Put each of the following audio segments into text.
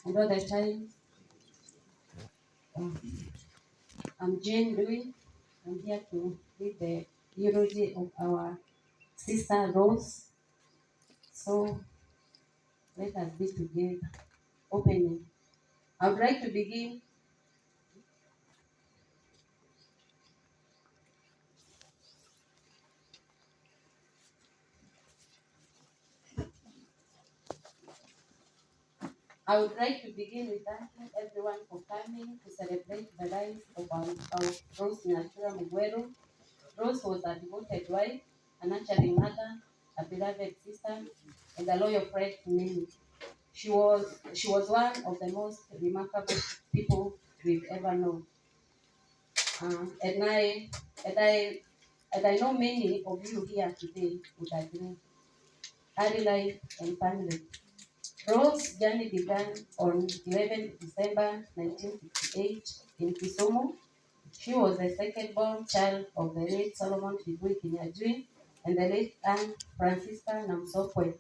And all the time, I'm Jane Louis. I'm here to read the eulogy of our sister Rose. So let us be together. Opening. I would like to begin. I would like to begin with thanking everyone for coming to celebrate the life of our Rose Nyachura Mugwero. Rose was a devoted wife, a nurturing mother, a beloved sister, and a loyal friend to many. She was one of the most remarkable people we've ever known. And I know many of you here today would agree. Early life and family. Rose's journey began on 11 December 1958 in Kisumu. She was the second-born child of the late Solomon Kibui Kinyajui and the late Anne Francisca Namsokwe.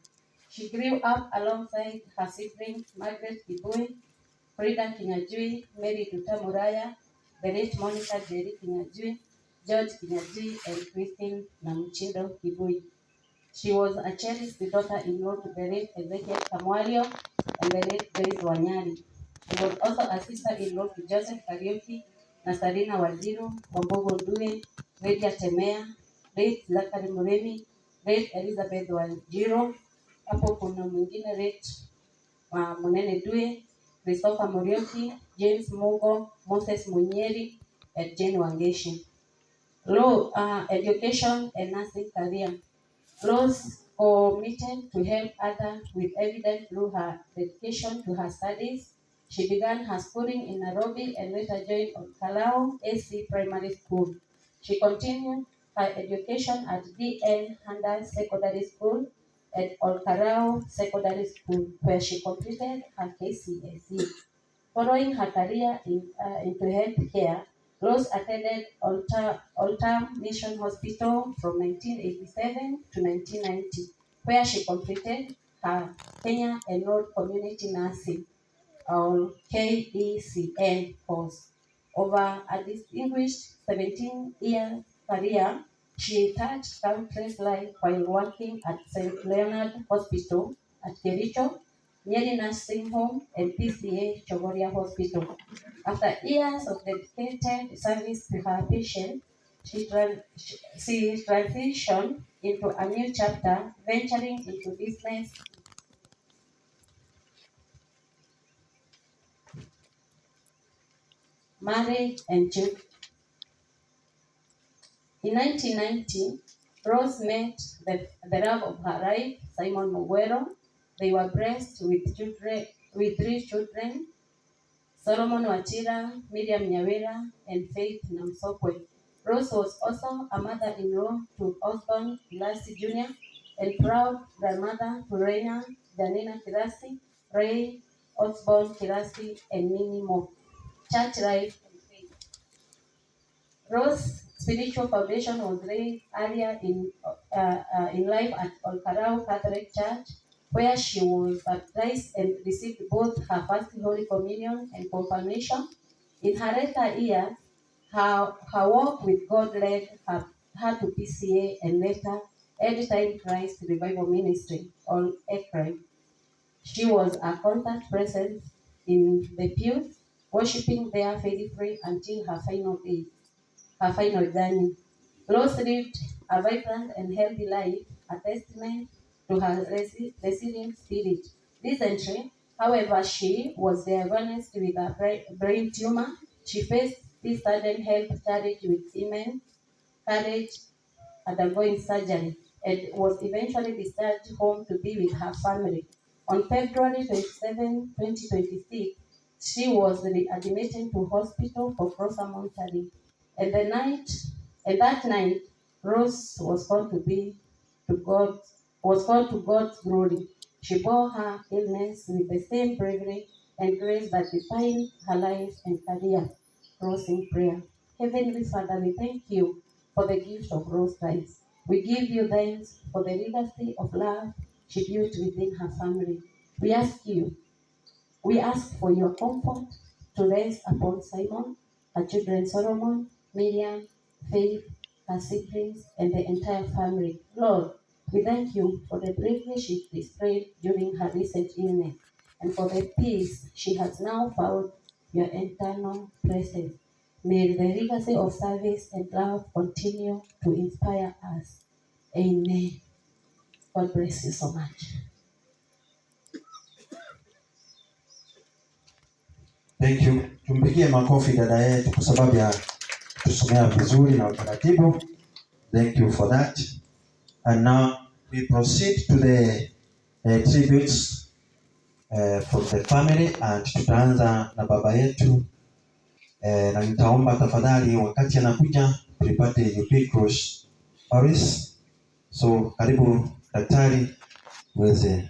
She grew up alongside her siblings Margaret Kibui, Frida Kinyajui, Mary Duta Muraya, the late Monica Jerry Kinyajui, George Kinyajui, and Christine Namuchindo Kibui. She was a cherished daughter-in-law to the late Ezekiel Kamwalio and the late Joyce Wanyari. She was also a sister-in-law to Joseph Kariuki, Nasarina Wajiro, Wambogo Ndue, Lydia Temea, late Zachary Muremi, late Elizabeth Wajiro. Hapo kuna mwingine late Munene Due, Christopher Murioki, James Mugo, Moses Munyeri, and Jane Wangeshi. Law, education and nursing career. Rose committed to help others with evidence through her dedication to her studies. She began her schooling in Nairobi and later joined Olkalao AC Primary School. She continued her education at D.N. Handel Secondary School at Olkalao Secondary School, where she completed her KCSE. Following her career into healthcare, Rose attended Oldham Mission Hospital from 1987 to 1990, where she completed her Kenya Enrolled Community Nursing, or KECN course. Over a distinguished 17-year career, she touched countless lives while working at St. Leonard Hospital at Kericho, Nyeri Nursing Home, and PCA Chogoria Hospital. After years of dedicated service to her patients, she transitioned into a new chapter, venturing into business, marriage, and children. In 1990, Rose met the love of her life, Simon Mugwero. They were blessed with 3 children, Solomon Wachira, Miriam Nyawira, and Faith Namsokwe. Rose was also a mother-in-law to Osborne Kilasi Jr. and proud grandmother to Reina Janina Kilasi, Ray Osborne Kilasi, and many more. Church life and faith. Rose's spiritual foundation was laid earlier in life at Olkarau Catholic Church, where she was baptized and received both her first Holy Communion and confirmation. In her later years, her walk with God led her to PCA and later End Time Christ Revival Ministry, or ECRI. She was a constant presence in the pews, worshiping there faithfully until her final days. Her final journey. Rose lived a vibrant and healthy life, a testament to her resilient spirit. Recently, however, she was diagnosed with a brain tumor. She faced this sudden health challenge with immense courage, undergoing surgery, and was eventually discharged home to be with her family. On February 27, 2026, she was readmitted to hospital for closer monitoring. And that night, Rose was called to God's glory. She bore her illness with the same bravery and grace that defined her life and career. Rose in prayer. Heavenly Father, we thank you for the gift of Rose life. We give you thanks for the legacy of love she built within her family. We ask you We ask for your comfort to rest upon Simon, her children Solomon, Miriam, Faith, her siblings, and the entire family. Lord, we thank you for the bravery she displayed during her recent illness and for the peace she has now found your eternal presence. May the legacy of service and love continue to inspire us. Amen. God bless you so much. Thank you. Tumpigie makofi dada yetu kwa sababu ya kusomea vizuri na utaratibu. Thank you for that. And now we proceed to the tributes from the family, and tutaanza na baba yetu na nitaomba tafadhali wakati anakuja tulipate Ubiquitous Paris. So karibu daktari uweze